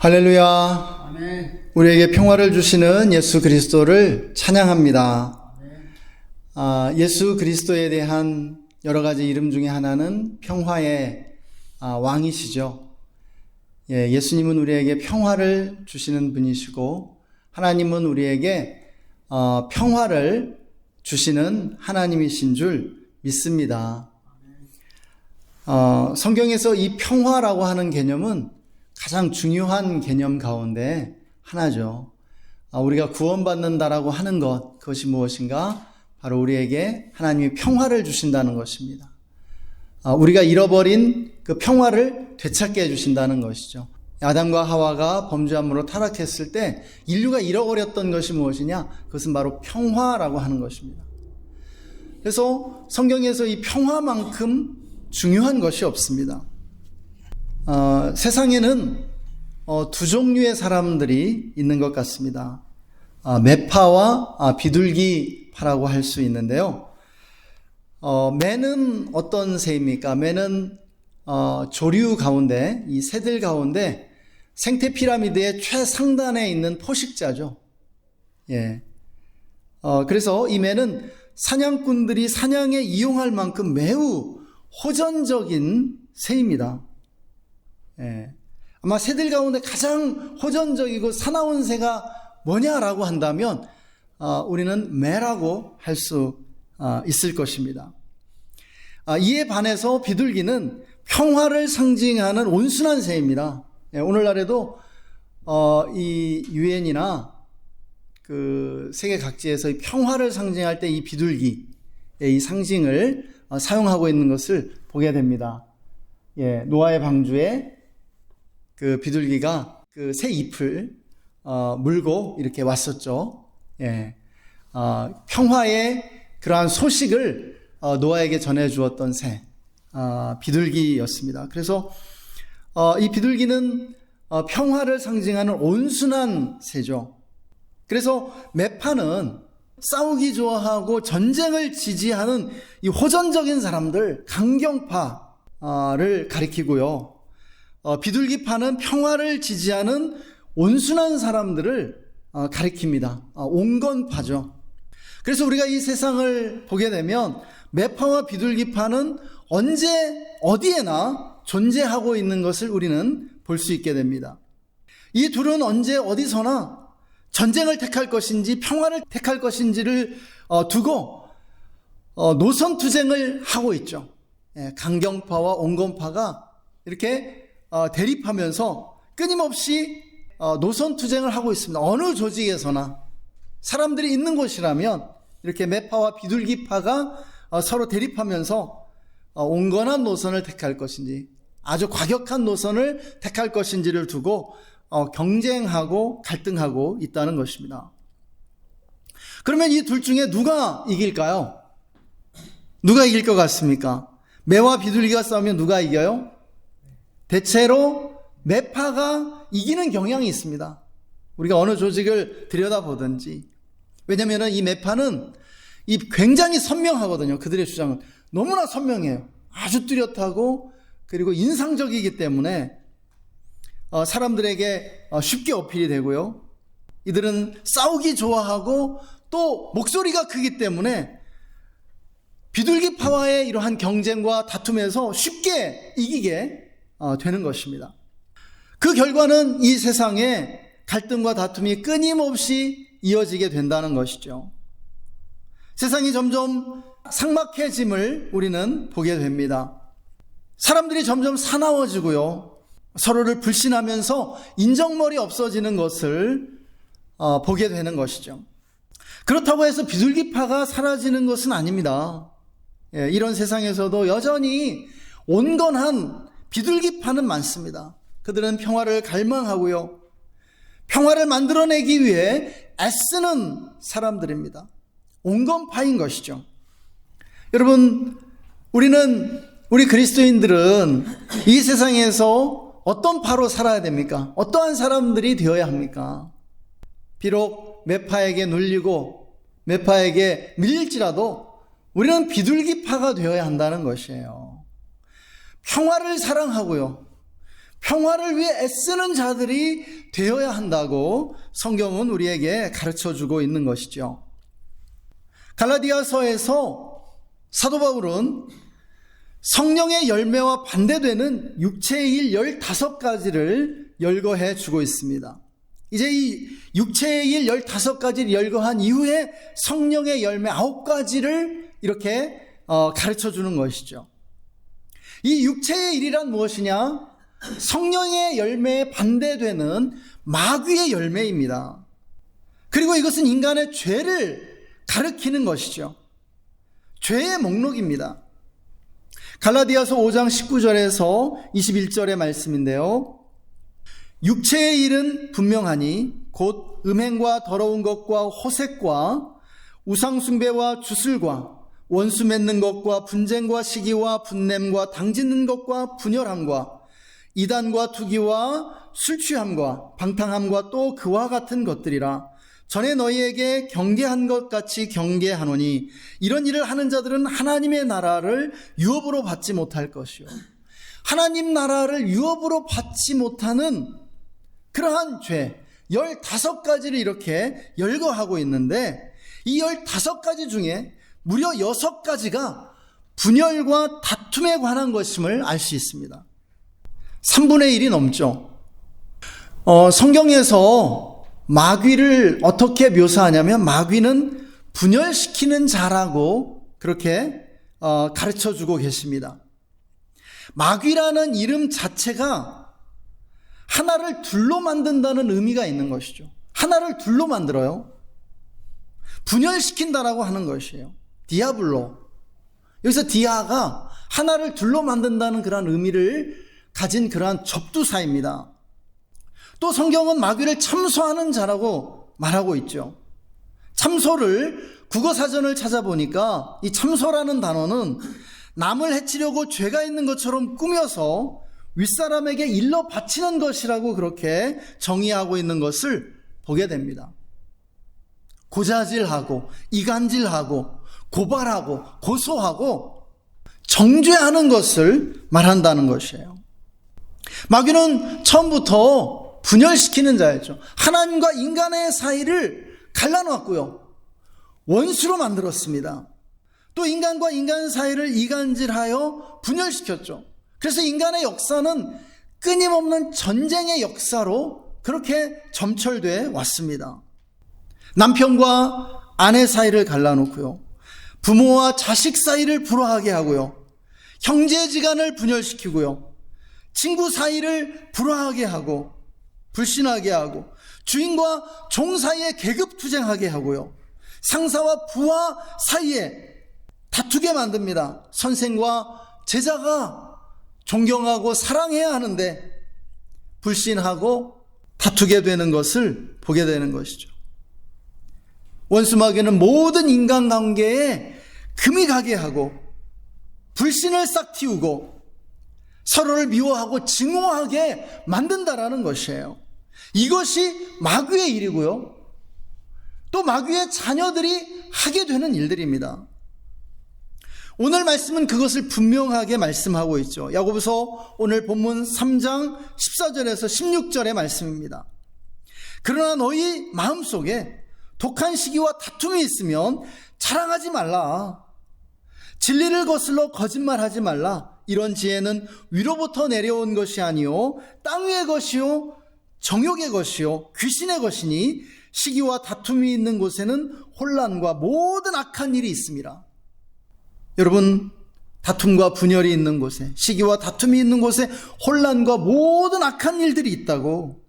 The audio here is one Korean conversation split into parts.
할렐루야. 아멘. 우리에게 평화를 주시는 예수 그리스도를 찬양합니다. 예수 그리스도에 대한 여러 가지 이름 중에 하나는 평화의 왕이시죠. 예수님은 우리에게 평화를 주시는 분이시고 하나님은 우리에게 평화를 주시는 하나님이신 줄 믿습니다. 성경에서 이 평화라고 하는 개념은 가장 중요한 개념 가운데 하나죠. 우리가 구원받는다라고 하는 것, 그것이 무엇인가? 바로 우리에게 하나님이 평화를 주신다는 것입니다. 우리가 잃어버린 그 평화를 되찾게 해주신다는 것이죠. 아담과 하와가 범죄함으로 타락했을 때 인류가 잃어버렸던 것이 무엇이냐? 그것은 바로 평화라고 하는 것입니다. 그래서 성경에서 이 평화만큼 중요한 것이 없습니다. 세상에는 두 종류의 사람들이 있는 것 같습니다. 매파와 비둘기파라고 할 수 있는데요. 매는 어떤 새입니까? 매는 조류 가운데, 이 새들 가운데 생태 피라미드의 최상단에 있는 포식자죠. 그래서 이 매는 사냥꾼들이 사냥에 이용할 만큼 매우 호전적인 새입니다. 아마 새들 가운데 가장 호전적이고 사나운 새가 뭐냐라고 한다면 우리는 매라고 할 수 있을 것입니다. 이에 반해서 비둘기는 평화를 상징하는 온순한 새입니다. 오늘날에도 이 유엔이나 그 세계 각지에서 이 평화를 상징할 때 이 비둘기의 이 상징을 사용하고 있는 것을 보게 됩니다. 노아의 방주에 그 비둘기가 그 새 잎을 물고 이렇게 왔었죠. 평화의 그러한 소식을 노아에게 전해주었던 새 비둘기였습니다. 그래서 이 비둘기는 평화를 상징하는 온순한 새죠. 그래서 매파는 싸우기 좋아하고 전쟁을 지지하는 이 호전적인 사람들, 강경파를 가리키고요. 비둘기파는 평화를 지지하는 온순한 사람들을 가리킵니다. 온건파죠. 그래서 우리가 이 세상을 보게 되면 매파와 비둘기파는 언제 어디에나 존재하고 있는 것을 우리는 볼 수 있게 됩니다. 이 둘은 언제 어디서나 전쟁을 택할 것인지 평화를 택할 것인지를 두고 노선투쟁을 하고 있죠. 강경파와 온건파가 이렇게 대립하면서 끊임없이 노선투쟁을 하고 있습니다. 어느 조직에서나 사람들이 있는 곳이라면 이렇게 매파와 비둘기파가 서로 대립하면서 온건한 노선을 택할 것인지 아주 과격한 노선을 택할 것인지를 두고 경쟁하고 갈등하고 있다는 것입니다. 그러면 이 둘 중에 누가 이길까요? 누가 이길 것 같습니까? 매와 비둘기가 싸우면 누가 이겨요? 대체로 매파가 이기는 경향이 있습니다. 우리가 어느 조직을 들여다보든지. 왜냐하면 이 매파는 굉장히 선명하거든요. 그들의 주장은 너무나 선명해요. 아주 뚜렷하고 그리고 인상적이기 때문에 사람들에게 쉽게 어필이 되고요. 이들은 싸우기 좋아하고 또 목소리가 크기 때문에 비둘기파와의 이러한 경쟁과 다툼에서 쉽게 이기게 되는 것입니다. 그 결과는 이 세상에 갈등과 다툼이 끊임없이 이어지게 된다는 것이죠. 세상이 점점 삭막해짐을 우리는 보게 됩니다. 사람들이 점점 사나워지고요. 서로를 불신하면서 인정머리 없어지는 것을 보게 되는 것이죠. 그렇다고 해서 비둘기파가 사라지는 것은 아닙니다. 이런 세상에서도 여전히 온건한 비둘기파는 많습니다. 그들은 평화를 갈망하고요. 평화를 만들어내기 위해 애쓰는 사람들입니다. 온건파인 것이죠. 여러분, 우리 그리스도인들은 이 세상에서 어떤 파로 살아야 됩니까? 어떠한 사람들이 되어야 합니까? 비록 매파에게 눌리고 매파에게 밀릴지라도 우리는 비둘기파가 되어야 한다는 것이에요. 평화를 사랑하고요. 평화를 위해 애쓰는 자들이 되어야 한다고 성경은 우리에게 가르쳐주고 있는 것이죠. 갈라디아서에서 사도 바울은 성령의 열매와 반대되는 육체의 일 15가지를 열거해 주고 있습니다. 이제 이 육체의 일 15가지를 열거한 이후에 성령의 열매 9가지를 이렇게 가르쳐 주는 것이죠. 이 육체의 일이란 무엇이냐? 성령의 열매에 반대되는 마귀의 열매입니다. 그리고 이것은 인간의 죄를 가리키는 것이죠. 죄의 목록입니다. 갈라디아서 5장 19절에서 21절의 말씀인데요. 육체의 일은 분명하니 곧 음행과 더러운 것과 호색과 우상숭배와 주술과 원수 맺는 것과 분쟁과 시기와 분냄과 당짓는 것과 분열함과 이단과 투기와 술취함과 방탕함과 또 그와 같은 것들이라. 전에 너희에게 경계한 것 같이 경계하노니 이런 일을 하는 자들은 하나님의 나라를 유업으로 받지 못할 것이요. 하나님 나라를 유업으로 받지 못하는 그러한 죄 15가지를 이렇게 열거하고 있는데, 이 15가지 중에 무려 6가지가 분열과 다툼에 관한 것임을 알 수 있습니다. 3분의 1이 넘죠. 성경에서 마귀를 어떻게 묘사하냐면 마귀는 분열시키는 자라고 그렇게 가르쳐주고 계십니다. 마귀라는 이름 자체가 하나를 둘로 만든다는 의미가 있는 것이죠. 하나를 둘로 만들어요. 분열시킨다라고 하는 것이에요. 디아블로. 여기서 디아가 하나를 둘로 만든다는 그런 의미를 가진 그러한 접두사입니다. 또 성경은 마귀를 참소하는 자라고 말하고 있죠. 참소를 국어사전을 찾아보니까 이 참소라는 단어는 남을 해치려고 죄가 있는 것처럼 꾸며서 윗사람에게 일러 바치는 것이라고 그렇게 정의하고 있는 것을 보게 됩니다. 고자질하고 이간질하고 고발하고 고소하고 정죄하는 것을 말한다는 것이에요. 마귀는 처음부터 분열시키는 자였죠. 하나님과 인간의 사이를 갈라놓았고요. 원수로 만들었습니다. 또 인간과 인간 사이를 이간질하여 분열시켰죠. 그래서 인간의 역사는 끊임없는 전쟁의 역사로 그렇게 점철돼 왔습니다. 남편과 아내 사이를 갈라놓고요. 부모와 자식 사이를 불화하게 하고요. 형제지간을 분열시키고요. 친구 사이를 불화하게 하고 불신하게 하고 주인과 종 사이에 계급투쟁하게 하고요. 상사와 부하 사이에 다투게 만듭니다. 선생과 제자가 존경하고 사랑해야 하는데 불신하고 다투게 되는 것을 보게 되는 것이죠. 원수마귀는 모든 인간관계에 금이 가게 하고 불신을 싹 틔우고 서로를 미워하고 증오하게 만든다라는 것이에요. 이것이 마귀의 일이고요. 또 마귀의 자녀들이 하게 되는 일들입니다. 오늘 말씀은 그것을 분명하게 말씀하고 있죠. 야고보서 오늘 본문 3장 14절에서 16절의 말씀입니다. 그러나 너희 마음속에 독한 시기와 다툼이 있으면 자랑하지 말라. 진리를 거슬러 거짓말하지 말라. 이런 지혜는 위로부터 내려온 것이 아니요 땅 위의 것이요 정욕의 것이요 귀신의 것이니 시기와 다툼이 있는 곳에는 혼란과 모든 악한 일이 있습니다. 여러분, 다툼과 분열이 있는 곳에, 시기와 다툼이 있는 곳에 혼란과 모든 악한 일들이 있다고,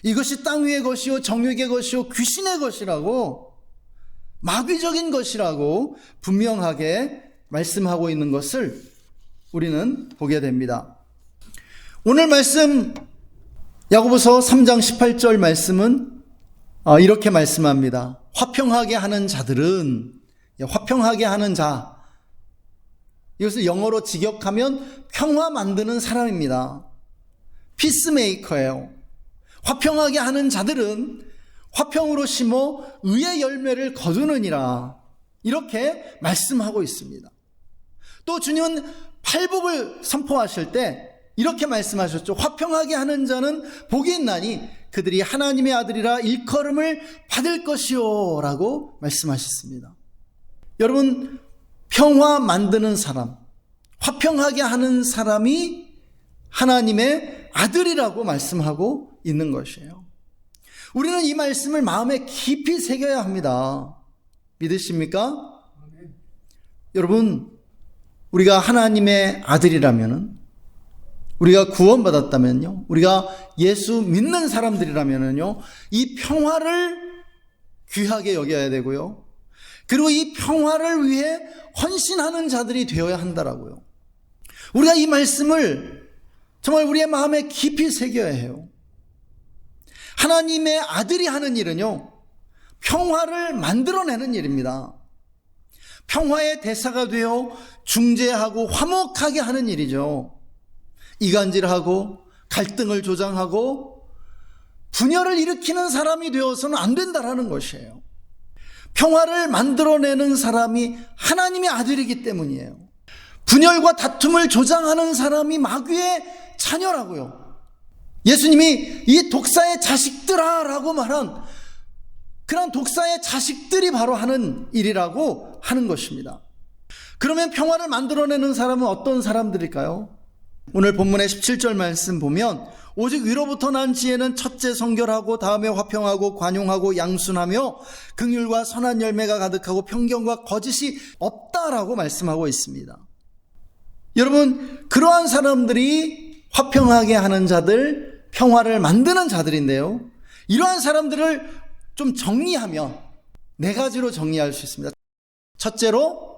이것이 땅 위의 것이요 정욕의 것이요 귀신의 것이라고, 마귀적인 것이라고 분명하게 말씀하고 있는 것을 우리는 보게 됩니다. 오늘 말씀 야고보서 3장 18절 말씀은 이렇게 말씀합니다. 화평하게 하는 자들은, 화평하게 하는 자, 이것을 영어로 직역하면 평화 만드는 사람입니다. 피스메이커예요. 화평하게 하는 자들은 화평으로 심어 의의 열매를 거두느니라, 이렇게 말씀하고 있습니다. 또 주님은 팔복을 선포하실 때 이렇게 말씀하셨죠. 화평하게 하는 자는 복이 있나니 그들이 하나님의 아들이라 일컬음을 받을 것이요 라고 말씀하셨습니다. 여러분, 평화 만드는 사람, 화평하게 하는 사람이 하나님의 아들이라고 말씀하고 있는 것이에요. 우리는 이 말씀을 마음에 깊이 새겨야 합니다. 믿으십니까? 여러분, 우리가 하나님의 아들이라면은, 우리가 구원받았다면요, 우리가 예수 믿는 사람들이라면요, 이 평화를 귀하게 여겨야 되고요, 그리고 이 평화를 위해 헌신하는 자들이 되어야 한다라고요. 우리가 이 말씀을 정말 우리의 마음에 깊이 새겨야 해요. 하나님의 아들이 하는 일은요, 평화를 만들어내는 일입니다. 평화의 대사가 되어 중재하고 화목하게 하는 일이죠. 이간질하고 갈등을 조장하고 분열을 일으키는 사람이 되어서는 안 된다라는 것이에요. 평화를 만들어내는 사람이 하나님의 아들이기 때문이에요. 분열과 다툼을 조장하는 사람이 마귀의 자녀라고요. 예수님이 이 독사의 자식들아 라고 말한 그런 독사의 자식들이 바로 하는 일이라고 하는 것입니다. 그러면 평화를 만들어내는 사람은 어떤 사람들일까요? 오늘 본문의 17절 말씀 보면 오직 위로부터 난 지혜는 첫째 성결하고 다음에 화평하고 관용하고 양순하며 긍휼과 선한 열매가 가득하고 편견과 거짓이 없다라고 말씀하고 있습니다. 여러분, 그러한 사람들이 화평하게 하는 자들, 평화를 만드는 자들인데요, 이러한 사람들을 좀 정리하면 네 가지로 정리할 수 있습니다. 첫째로,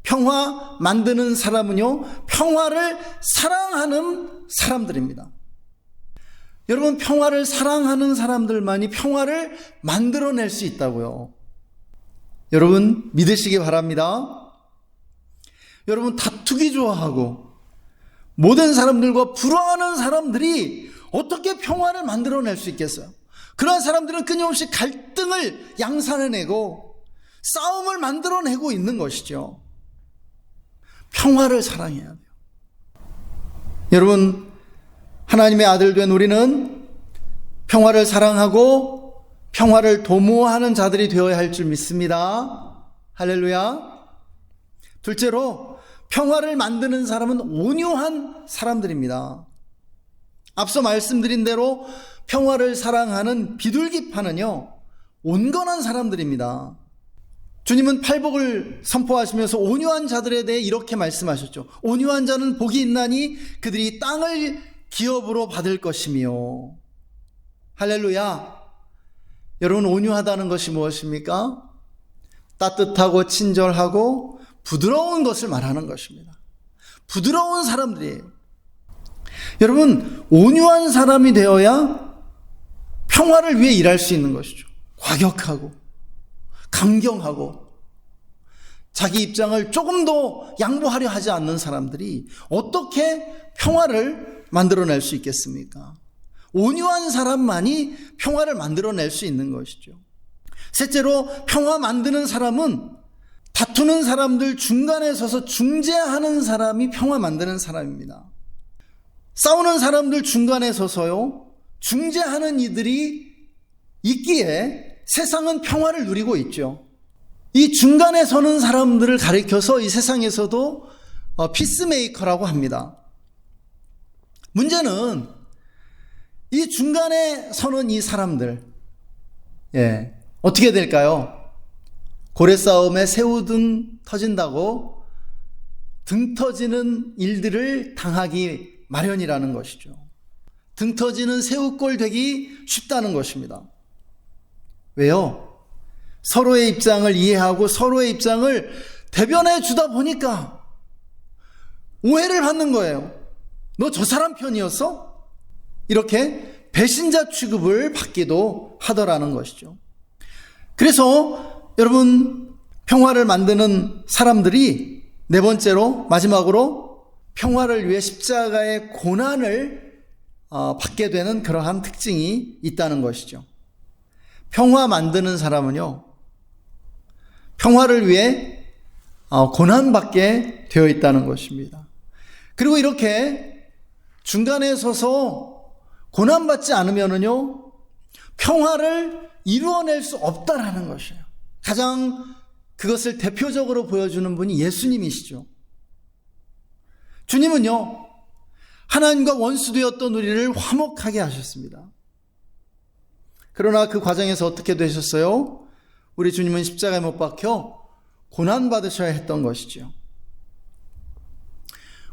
평화 만드는 사람은요, 평화를 사랑하는 사람들입니다. 여러분, 평화를 사랑하는 사람들만이 평화를 만들어낼 수 있다고요. 여러분, 믿으시기 바랍니다. 여러분, 다투기 좋아하고 모든 사람들과 불화하는 사람들이 어떻게 평화를 만들어낼 수 있겠어요? 그런 사람들은 끊임없이 갈등을 양산해내고 싸움을 만들어내고 있는 것이죠. 평화를 사랑해야 돼요. 여러분, 하나님의 아들 된 우리는 평화를 사랑하고 평화를 도모하는 자들이 되어야 할 줄 믿습니다. 할렐루야. 둘째로, 평화를 만드는 사람은 온유한 사람들입니다. 앞서 말씀드린 대로 평화를 사랑하는 비둘기파는요, 온건한 사람들입니다. 주님은 팔복을 선포하시면서 온유한 자들에 대해 이렇게 말씀하셨죠. 온유한 자는 복이 있나니 그들이 땅을 기업으로 받을 것이며. 할렐루야. 여러분, 온유하다는 것이 무엇입니까? 따뜻하고 친절하고 부드러운 것을 말하는 것입니다. 부드러운 사람들이에요. 여러분, 온유한 사람이 되어야 평화를 위해 일할 수 있는 것이죠. 과격하고 강경하고 자기 입장을 조금 더 양보하려 하지 않는 사람들이 어떻게 평화를 만들어낼 수 있겠습니까? 온유한 사람만이 평화를 만들어낼 수 있는 것이죠. 셋째로, 평화 만드는 사람은 다투는 사람들 중간에 서서 중재하는 사람이 평화 만드는 사람입니다. 싸우는 사람들 중간에 서서요, 중재하는 이들이 있기에 세상은 평화를 누리고 있죠. 이 중간에 서는 사람들을 가리켜서 이 세상에서도 피스메이커라고 합니다. 문제는 이 중간에 서는 이 사람들, 어떻게 될까요? 고래싸움에 새우등 터진다고 등 터지는 일들을 당하기 마련이라는 것이죠. 등 터지는 새우꼴 되기 쉽다는 것입니다. 왜요? 서로의 입장을 이해하고 서로의 입장을 대변해 주다 보니까 오해를 받는 거예요. 너 저 사람 편이었어? 이렇게 배신자 취급을 받기도 하더라는 것이죠. 그래서 여러분, 평화를 만드는 사람들이 네 번째로, 마지막으로 평화를 위해 십자가의 고난을 받게 되는 그러한 특징이 있다는 것이죠. 평화 만드는 사람은요, 평화를 위해 고난받게 되어 있다는 것입니다. 그리고 이렇게 중간에 서서 고난받지 않으면은요, 평화를 이루어낼 수 없다라는 것이에요. 가장 그것을 대표적으로 보여주는 분이 예수님이시죠. 주님은요, 하나님과 원수되었던 우리를 화목하게 하셨습니다. 그러나 그 과정에서 어떻게 되셨어요? 우리 주님은 십자가에 못 박혀 고난받으셔야 했던 것이죠.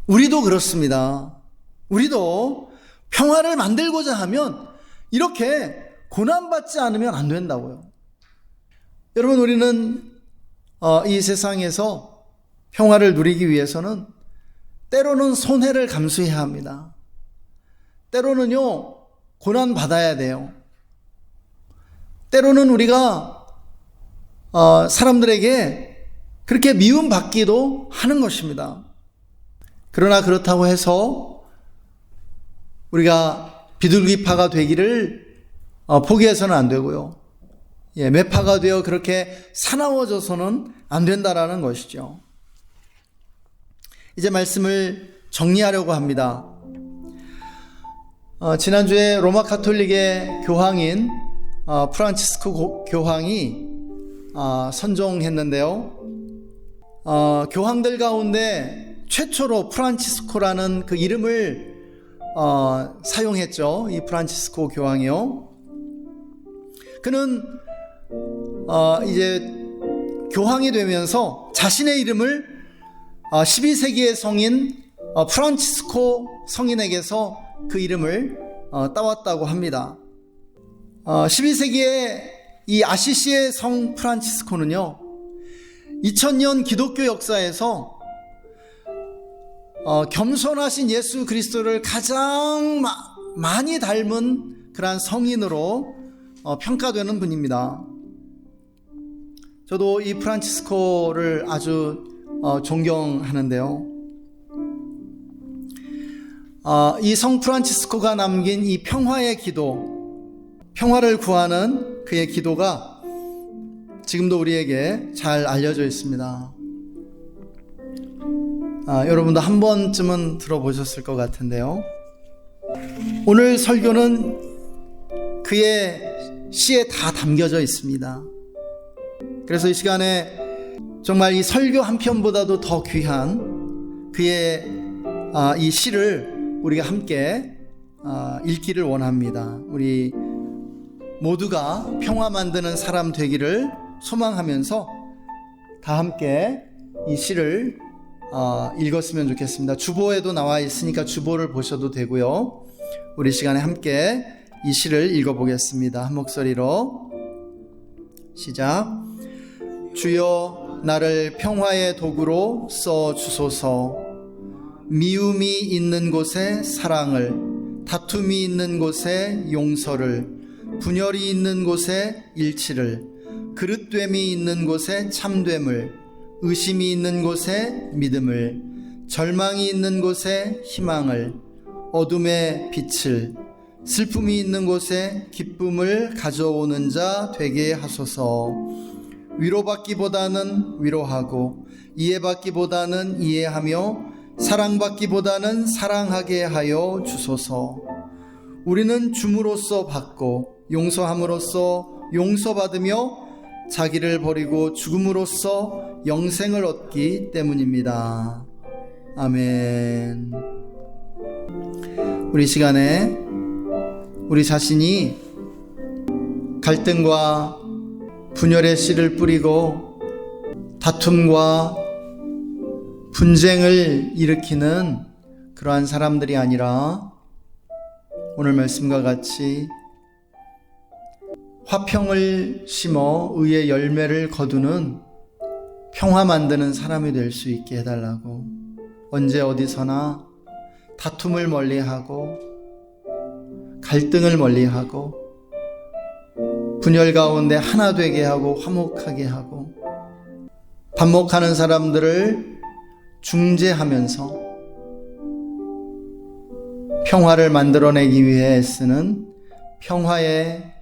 우리도 그렇습니다. 우리도 평화를 만들고자 하면 이렇게 고난받지 않으면 안 된다고요. 여러분, 우리는 이 세상에서 평화를 누리기 위해서는 때로는 손해를 감수해야 합니다. 때로는요, 고난받아야 돼요. 때로는 우리가 사람들에게 그렇게 미움받기도 하는 것입니다. 그러나 그렇다고 해서 우리가 비둘기파가 되기를 포기해서는 안 되고요. 매파가 되어 그렇게 사나워져서는 안 된다라는 것이죠. 이제 말씀을 정리하려고 합니다. 지난주에 로마 가톨릭의 교황인 프란치스코 교황이 선종했는데요. 교황들 가운데 최초로 프란치스코라는 그 이름을 사용했죠. 이 프란치스코 교황이요. 그는 이제 교황이 되면서 자신의 이름을 12세기의 성인 프란치스코 성인에게서 그 이름을 따왔다고 합니다. 12세기의 이 아시시의 성 프란치스코는요, 2000년 기독교 역사에서 겸손하신 예수 그리스도를 가장 많이 닮은 그러한 성인으로 평가되는 분입니다. 저도 이 프란치스코를 아주 존경하는데요. 이 성 프란치스코가 남긴 이 평화의 기도, 평화를 구하는 그의 기도가 지금도 우리에게 잘 알려져 있습니다. 여러분도 한 번쯤은 들어보셨을 것 같은데요. 오늘 설교는 그의 시에 다 담겨져 있습니다. 그래서 이 시간에 정말 이 설교 한 편보다도 더 귀한 그의 이 시를 우리가 함께 읽기를 원합니다. 우리 모두가 평화 만드는 사람 되기를 소망하면서 다 함께 이 시를 읽었으면 좋겠습니다. 주보에도 나와 있으니까 주보를 보셔도 되고요. 우리 시간에 함께 이 시를 읽어보겠습니다. 한 목소리로 시작. 주여, 나를 평화의 도구로 써 주소서. 미움이 있는 곳에 사랑을, 다툼이 있는 곳에 용서를, 분열이 있는 곳에 일치를, 그릇됨이 있는 곳에 참됨을, 의심이 있는 곳에 믿음을, 절망이 있는 곳에 희망을, 어둠의 빛을, 슬픔이 있는 곳에 기쁨을 가져오는 자 되게 하소서. 위로받기보다는 위로하고, 이해받기보다는 이해하며, 사랑받기보다는 사랑하게 하여 주소서. 우리는 줌으로써 받고, 용서함으로써 용서받으며, 자기를 버리고 죽음으로써 영생을 얻기 때문입니다. 아멘. 우리 시간에 우리 자신이 갈등과 분열의 씨를 뿌리고 다툼과 분쟁을 일으키는 그러한 사람들이 아니라 오늘 말씀과 같이 화평을 심어 의의 열매를 거두는 평화 만드는 사람이 될 수 있게 해달라고, 언제 어디서나 다툼을 멀리하고 갈등을 멀리하고 분열 가운데 하나 되게 하고 화목하게 하고 반목하는 사람들을 중재하면서 평화를 만들어내기 위해 애쓰는 평화의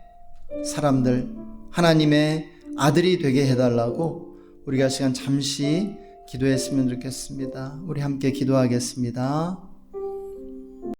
사람들, 하나님의 아들이 되게 해달라고 우리가 시간 잠시 기도했으면 좋겠습니다. 우리 함께 기도하겠습니다.